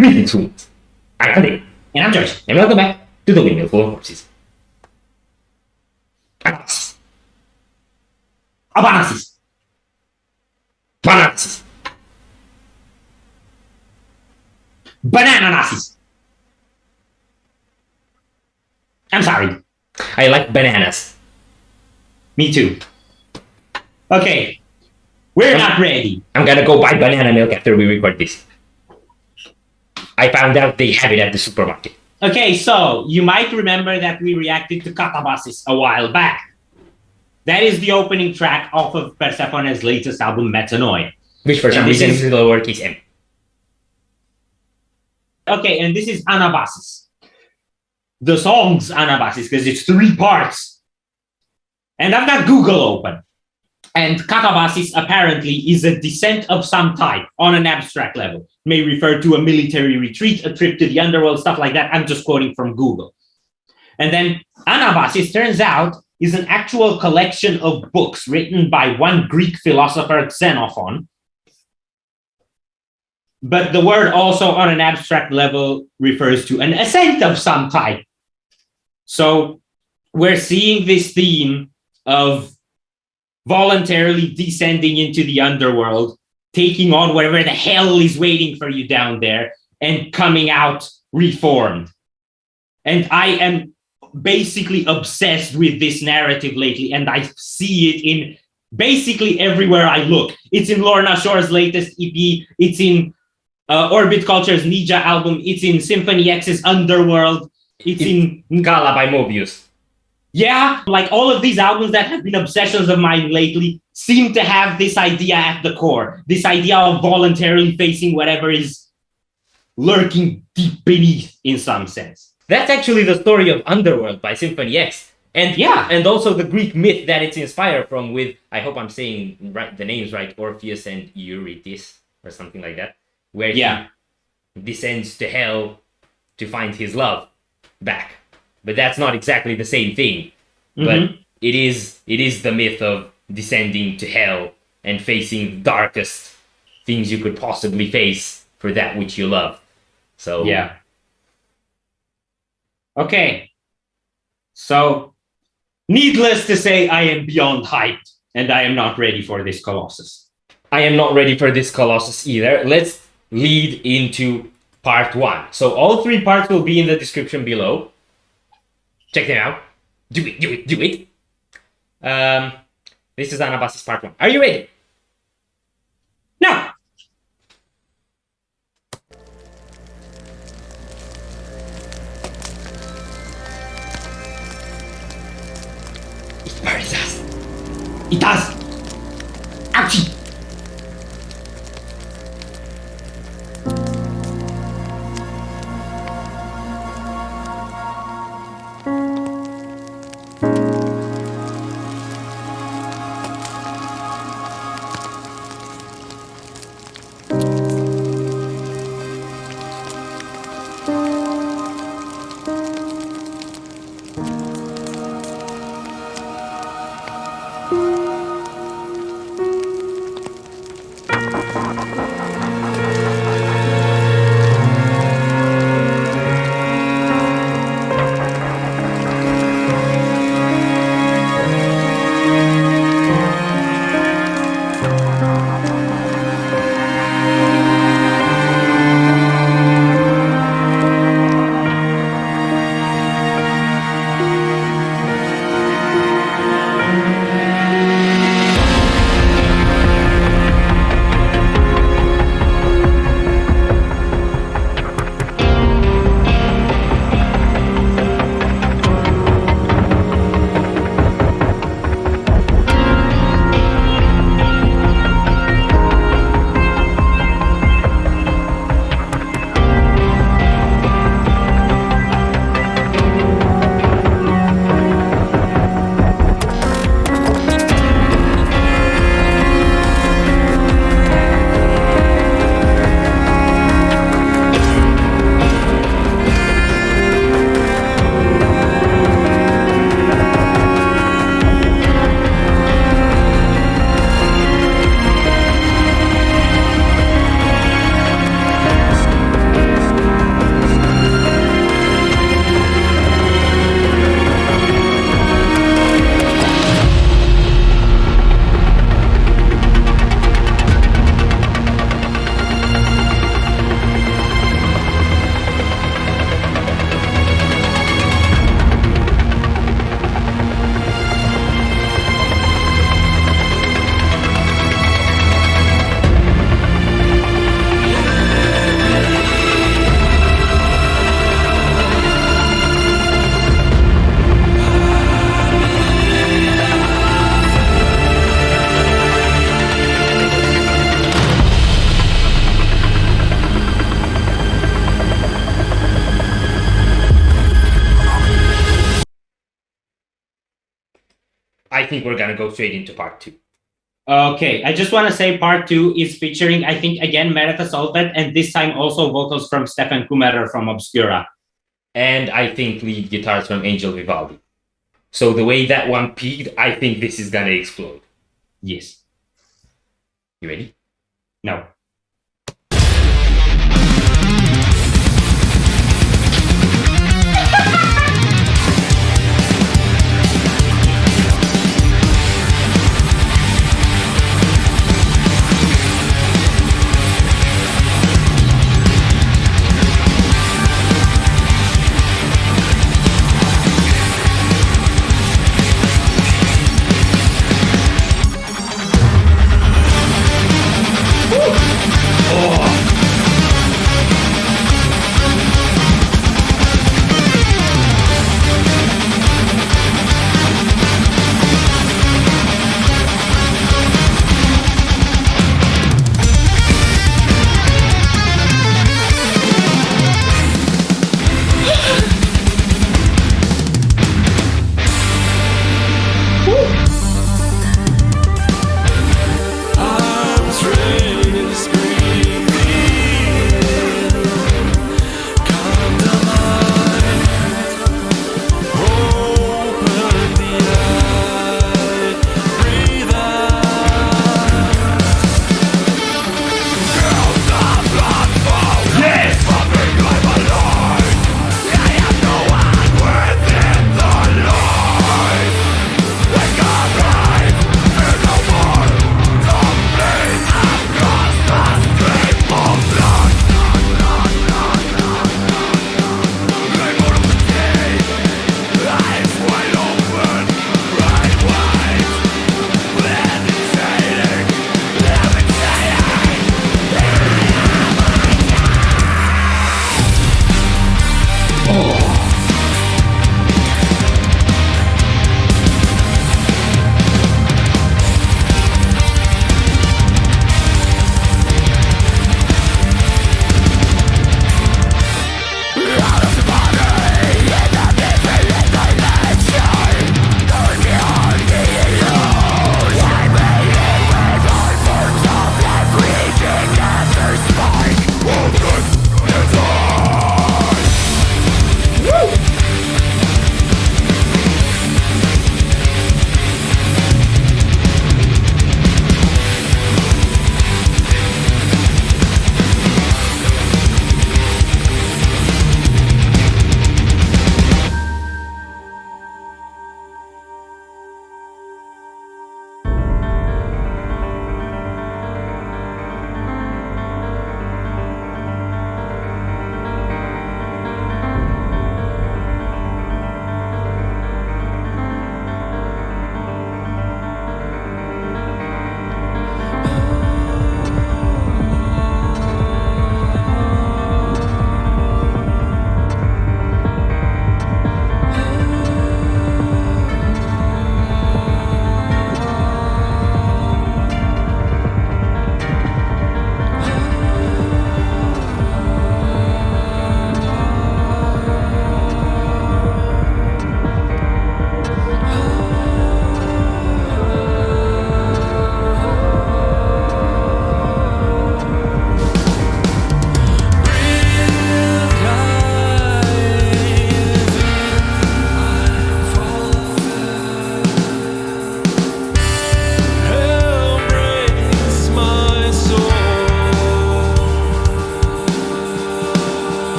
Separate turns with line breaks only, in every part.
Greetings, I'm Andy.
And I'm George.
And welcome back to the Windmill for Horses. Anabasis.
Anabasis.
Bananas.
Bananasis. I'm sorry.
I like bananas.
Me too. Okay. We're not ready.
I'm gonna go buy banana milk after we record this. I found out they have it at the supermarket.
Okay, so you might remember that we reacted to Anabasis a while back. That is the opening track off of Persephone's latest album, Metanoia.
Which for some reason is lowercase m.
Okay, and this is Anabasis. The song's Anabasis, because it's 3 parts. And I've got Google open. And Anabasis apparently is a descent of some type on an abstract level. May refer to a military retreat, a trip to the underworld, stuff like that. I'm just quoting from Google. And then Anabasis, turns out, is an actual collection of books written by one Greek philosopher, Xenophon. But the word also on an abstract level refers to an ascent of some type. So we're seeing this theme of voluntarily descending into the underworld, taking on whatever the hell is waiting for you down there, and coming out reformed. And I am basically obsessed with this narrative lately, and I see it in basically everywhere I look. It's in Lorna Shore's latest EP, it's in Orbit Culture's Ninja album, it's in Symphony X's Underworld, it's in
Gala by Mobius.
Yeah, like all of these albums that have been obsessions of mine lately seem to have this idea at the core, this idea of voluntarily facing whatever is lurking deep beneath in some sense.
That's actually the story of Underworld by Symphony X. And
yeah,
and also the Greek myth that it's inspired from with, I hope I'm saying right the names right, Orpheus and Eurydice or something like that, where he descends to hell to find his love back. But that's not exactly the same thing. But it is the myth of descending to hell and facing the darkest things you could possibly face for that which you love. So
yeah. Okay. So needless to say, I am beyond hyped, and I am not ready for this Colossus.
I am not ready for this Colossus either. Let's lead into part 1. So all 3 parts will be in the description below. Check them out. Do it. This is Anabasis part 1. Are you ready?
No.
It burns us.
It does. Ouchie.
think we're gonna go straight into part 2.
Okay, I just want to say part 2 is featuring, I think, again, Meredith Solveig, and this time also vocals from Stefan Kummerer from Obscura.
And I think lead guitars from Angel Vivaldi. So the way that one peaked, I think this is gonna explode.
Yes.
You ready?
No.
Woo!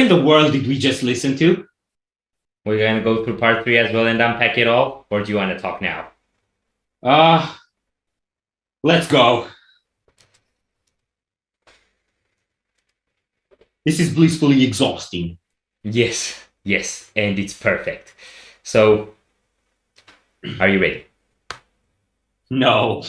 in the world did we just listen to?
We're gonna go through part 3 as well and unpack it all, or do you want to talk now?
Let's go. This is blissfully exhausting.
Yes, and it's perfect. So, are you ready?
No.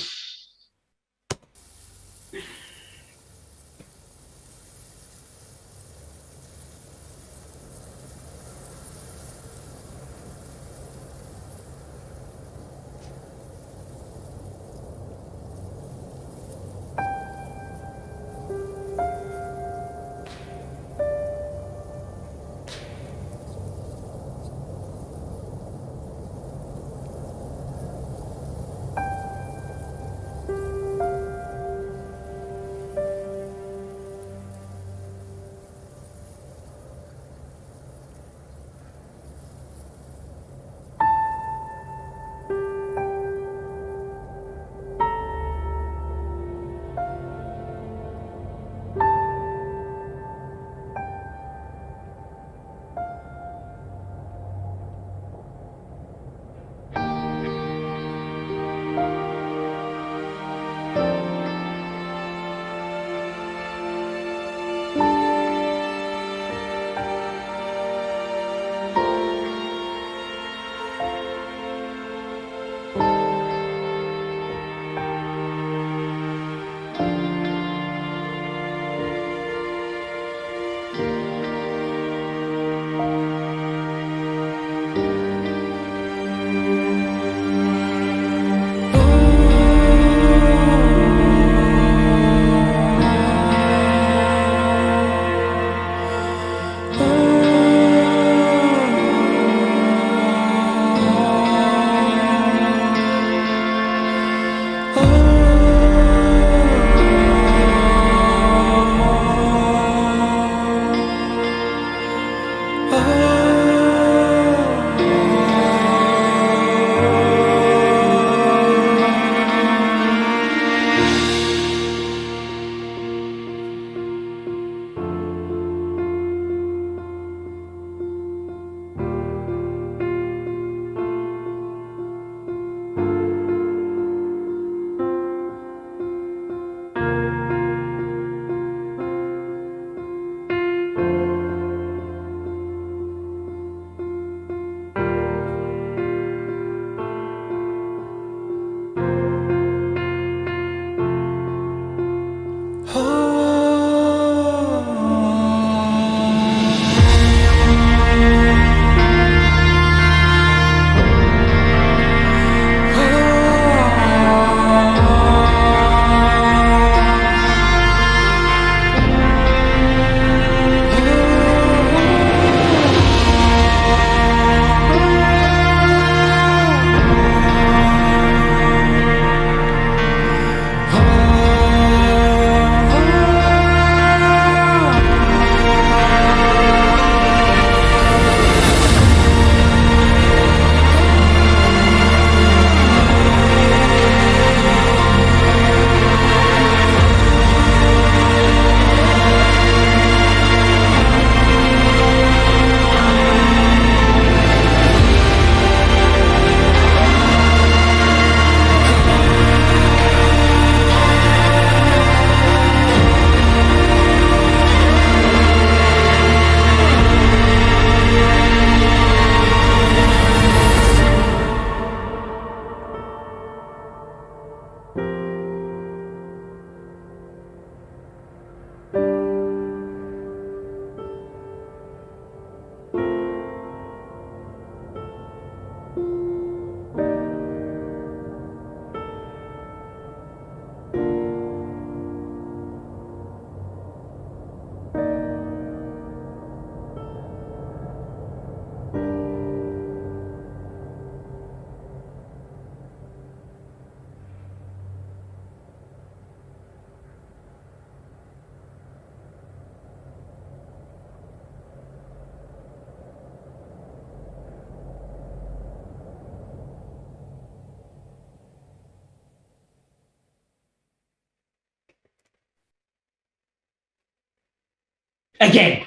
Again.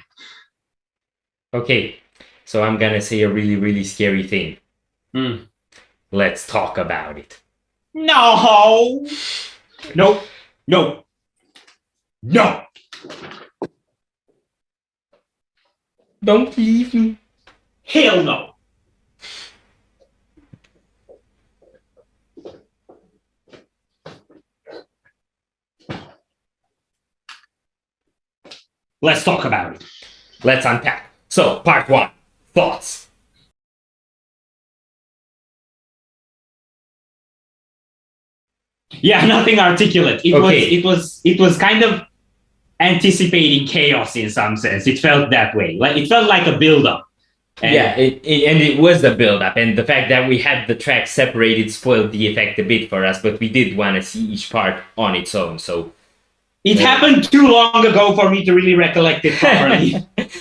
Okay, so I'm gonna say a really, really scary thing.
Hmm.
Let's talk about it.
No. No. No. No.
Don't leave me.
Hell no. Let's talk about it.
Let's unpack. So, part one, thoughts.
Yeah, nothing articulate.
Okay.
It was kind of anticipating chaos in some sense. It felt that way. Like it felt like a build-up.
And it was a build-up, and the fact that we had the tracks separated spoiled the effect a bit for us, but we did want to see each part on its own, so...
It happened too long ago for me to really recollect it properly.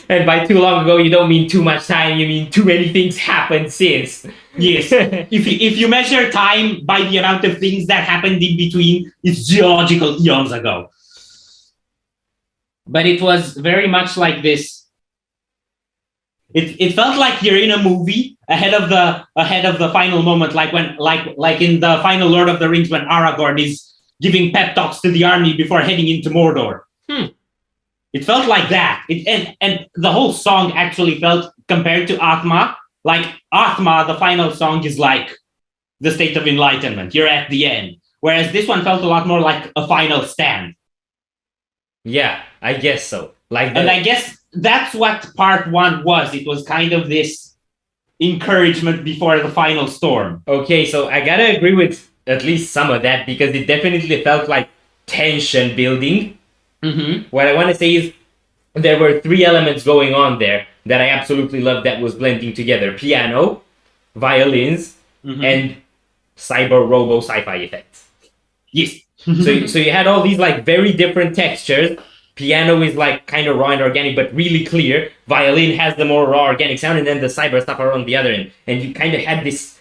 And by too long ago, you don't mean too much time, you mean too many things happened since.
Yes. If you measure time by the amount of things that happened in between, it's geological eons ago. But it was very much like this. It felt like you're in a movie ahead of the final moment, like in the final Lord of the Rings when Aragorn is giving pep talks to the army before heading into Mordor. It felt like that. And the whole song actually felt, compared to Atma, like Atma, the final song is like the state of enlightenment. You're at the end. Whereas this one felt a lot more like a final stand.
Yeah, I guess so.
And I guess that's what part one was. It was kind of this encouragement before the final storm.
Okay, so I gotta agree with at least some of that, because it definitely felt like tension building. What I want to say is there were three elements going on there that I absolutely loved that was blending together: piano, violins, and cyber robo sci-fi effects.
Yes.
So you had all these like very different textures. Piano is like kind of raw and organic, but really clear. Violin has the more raw organic sound, and then the cyber stuff are on the other end. And you kind of had this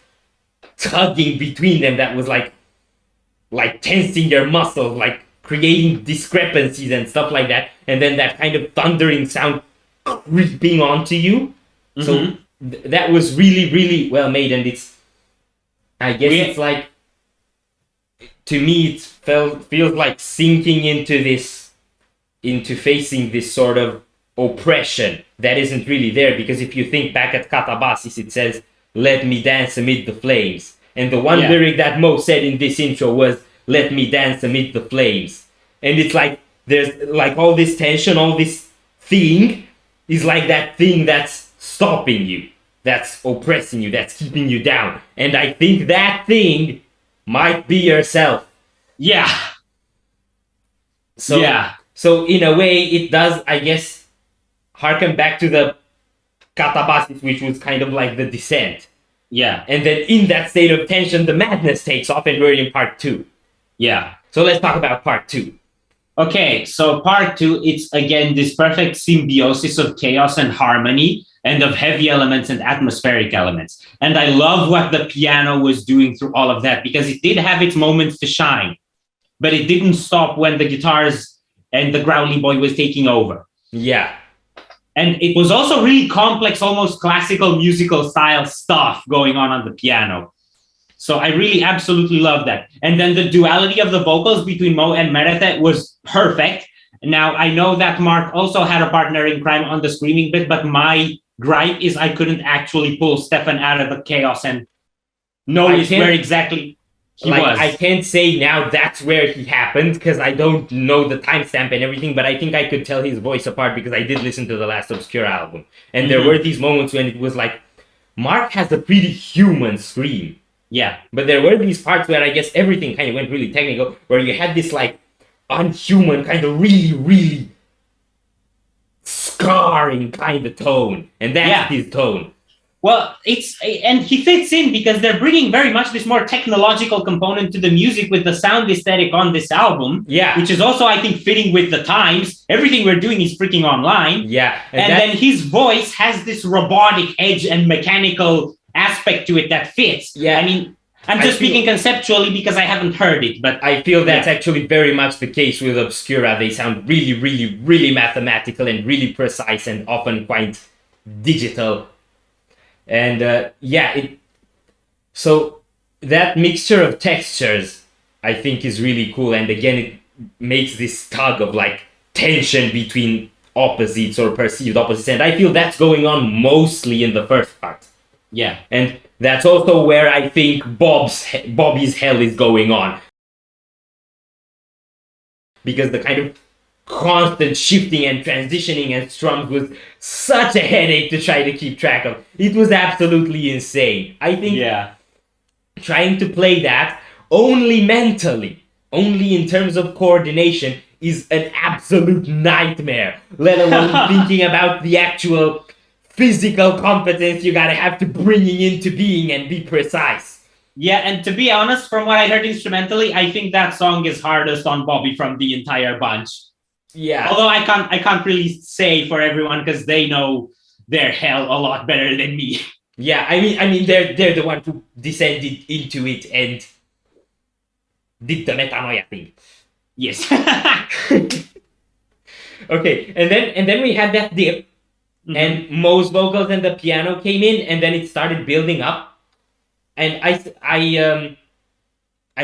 tugging between them that was like tensing your muscles, like creating discrepancies and stuff like that. And then that kind of thundering sound creeping onto you. So that was really, really well made. And it's, I guess it's like, to me, it feels like sinking into facing this sort of oppression that isn't really there. Because if you think back at Anabasis, it says, "Let me dance amid the flames." And the one lyric that Mo said in this intro was, "Let me dance amid the flames." And it's like, there's like all this tension, all this thing is like that thing that's stopping you, that's oppressing you, that's keeping you down. And I think that thing might be yourself.
Yeah.
So in a way, it does, I guess, harken back to the Anabasis, which was kind of like the descent.
Yeah.
And then in that state of tension, the madness takes off, and we're in part two.
Yeah.
So let's talk about part two.
Okay, so part two, it's again this perfect symbiosis of chaos and harmony, and of heavy elements and atmospheric elements. And I love what the piano was doing through all of that, because it did have its moments to shine, but it didn't stop when the guitars and the growly boy was taking over.
Yeah.
And it was also really complex, almost classical musical style stuff going on the piano. So I really absolutely love that. And then the duality of the vocals between Mo and Merethe was perfect. Now, I know that Mark also had a partner in crime on the screaming bit, but my gripe is I couldn't actually pull Stefan out of the chaos and notice where exactly he was.
I can't say now that's where he happened, because I don't know the timestamp and everything, but I think I could tell his voice apart because I did listen to the last Obscura album. And there were these moments when it was like, Mark has a pretty human scream.
Yeah.
But there were these parts where I guess everything kind of went really technical, where you had this like unhuman kind of really, really scarring kind of tone. And that's his tone.
Well, and he fits in because they're bringing very much this more technological component to the music with the sound aesthetic on this album.
Yeah.
Which is also, I think, fitting with the times. Everything we're doing is freaking online.
Yeah.
And then his voice has this robotic edge and mechanical aspect to it that fits.
Yeah.
I mean, I'm just speaking conceptually because I haven't heard it, but
I feel that's actually very much the case with Obscura. They sound really, really, really mathematical and really precise, and often quite digital. And so that mixture of textures I think is really cool, and again it makes this tug of like tension between opposites or perceived opposites, and I feel that's going on mostly in the first part.
Yeah.
And that's also where I think Bobby's hell is going on, because the kind of constant shifting and transitioning and strums was such a headache to try to keep track of. It was absolutely insane. I think trying to play that only mentally, only in terms of coordination, is an absolute nightmare, let alone thinking about the actual physical competence you gotta have to bringing into being and be precise.
Yeah, and to be honest, from what I heard instrumentally, I think that song is hardest on Bobby from the entire bunch.
Yeah.
Although I can't really say for everyone because they know their hell a lot better than me.
Yeah, I mean they're the one who descended into it and did the metanoia thing.
Yes.
Okay, and then we had that dip, and Mo's vocals and the piano came in, and then it started building up, and I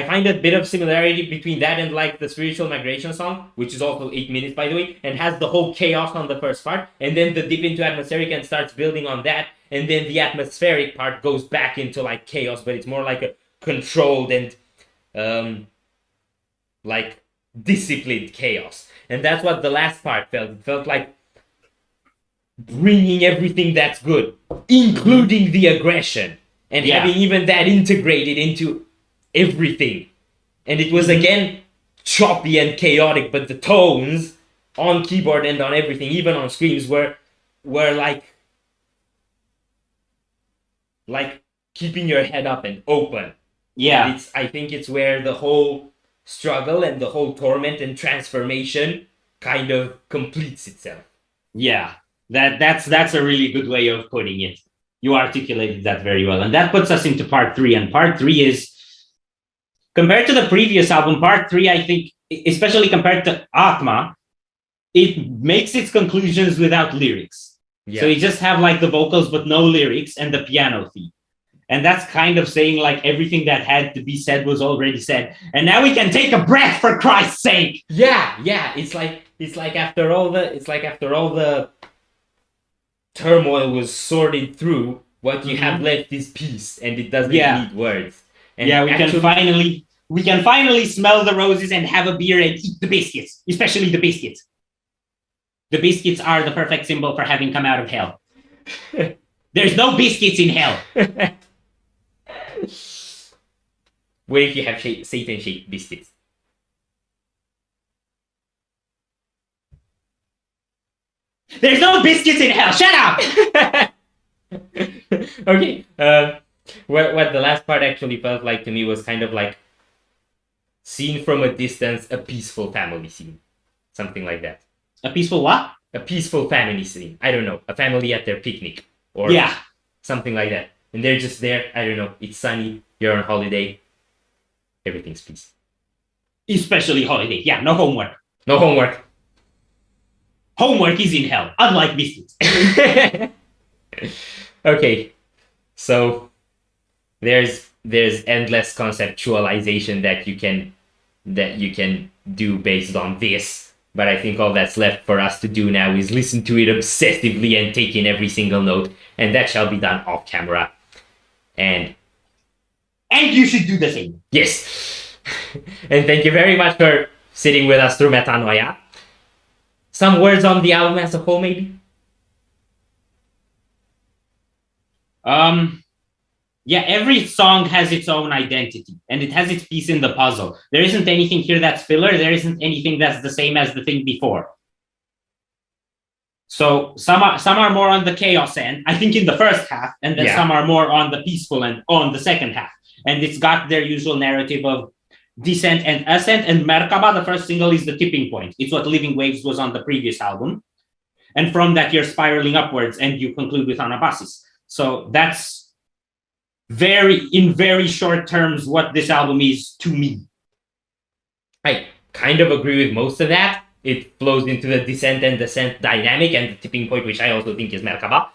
find a bit of similarity between that and like the Spiritual Migration song, which is also 8 minutes by the way, and has the whole chaos on the first part, and then the dip into atmospheric and starts building on that, and then the atmospheric part goes back into like chaos, but it's more like a controlled and like disciplined chaos. And that's what the last part felt. It felt like bringing everything that's good, including the aggression, and having even that integrated into everything. And it was again choppy and chaotic, but the tones on keyboard and on everything, even on screams, were like keeping your head up and open.
Yeah.
And I think it's where the whole struggle and the whole torment and transformation kind of completes itself.
Yeah. That's a really good way of putting it. You articulated that very well. And that puts us into part 3. And part 3 is, compared to the previous album, part 3, I think, especially compared to Atma, it makes its conclusions without lyrics. Yeah. So you just have like the vocals, but no lyrics, and the piano theme. And that's kind of saying like everything that had to be said was already said. And now we can take a breath, for Christ's sake.
Yeah. It's like after all the turmoil was sorted through, what you have left is peace, and it doesn't need words. And
we can finally smell the roses and have a beer and eat the biscuits, especially the biscuits. The biscuits are the perfect symbol for having come out of hell. There's no biscuits in hell.
What if you have Satan-shaped biscuits?
There's no biscuits in hell. Shut up.
Okay. What the last part actually felt like to me was kind of like seen from a distance, a peaceful family scene, something like that.
A peaceful what?
A peaceful family scene. I don't know. A family at their picnic or something like that. And they're just there. I don't know. It's sunny. You're on holiday. Everything's peace.
Especially holiday. Yeah, no homework.
No homework.
Homework is in hell, unlike biscuits.
Okay. So there's endless conceptualization that you can do based on this. But I think all that's left for us to do now is listen to it obsessively and take in every single note. And that shall be done off camera. And
you should do the same.
Yes. And thank you very much for sitting with us through Metanoia. Some words on the album as a whole, maybe?
Yeah, every song has its own identity, and it has its piece in the puzzle. There isn't anything here that's filler. There isn't anything that's the same as the thing before. So some are more on the chaos end, I think, in the first half, and then some are more on the peaceful end on the second half. And it's got their usual narrative of descent and ascent. And Merkaba, the first single, is the tipping point. It's what Living Waves was on the previous album. And from that, you're spiraling upwards, and you conclude with Anabasis. So that's in very short terms what this album is to me.
I kind of agree with most of that. It flows into the descent and descent dynamic and the tipping point, which I also think is Merkaba.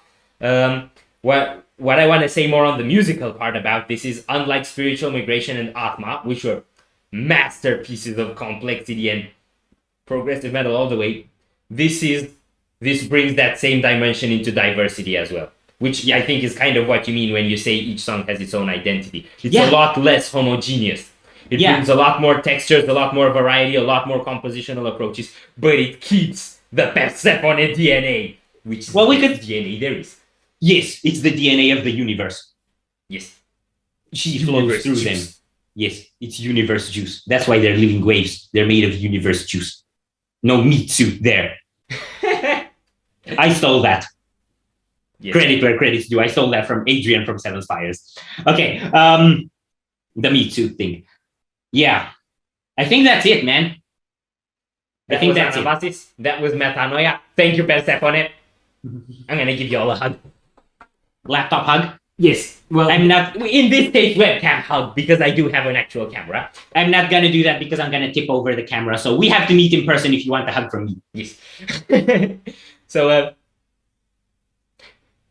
What I want to say more on the musical part about this is, unlike Spiritual Migration and Atma, which were masterpieces of complexity and progressive metal all the way, this brings that same dimension into diversity as well, which I think is kind of what you mean when you say each song has its own identity. It's a lot less homogeneous. It brings a lot more textures, a lot more variety, a lot more compositional approaches, but it keeps the Persephone DNA, which is the DNA there is.
Yes, it's the DNA of the universe.
Yes.
She flows through them. Yes, it's universe juice. That's why they're living waves. They're made of universe juice. No meat suit there. I stole that. Yes. Credit where credit's due. I stole that from Adrian from Seven Spires. Okay, the meat suit thing. Yeah, I think that's it, man.
I think that's Anabasis. That was Metanoia. Thank you, Persefone. I'm gonna give you all a hug.
Laptop hug?
Yes. Well, I'm not in this case webcam hug because I do have an actual camera.
I'm not gonna do that because I'm gonna tip over the camera. So we have to meet in person if you want the hug from me.
Yes. So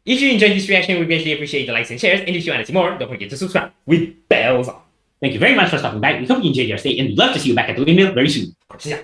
if you enjoyed this reaction, we greatly appreciate the likes and shares. And if you want to see more, don't forget to subscribe with bells on.
Thank you very much for stopping by. We hope you enjoyed your stay and we'd love to see you back at the Windmill very soon.
Yeah.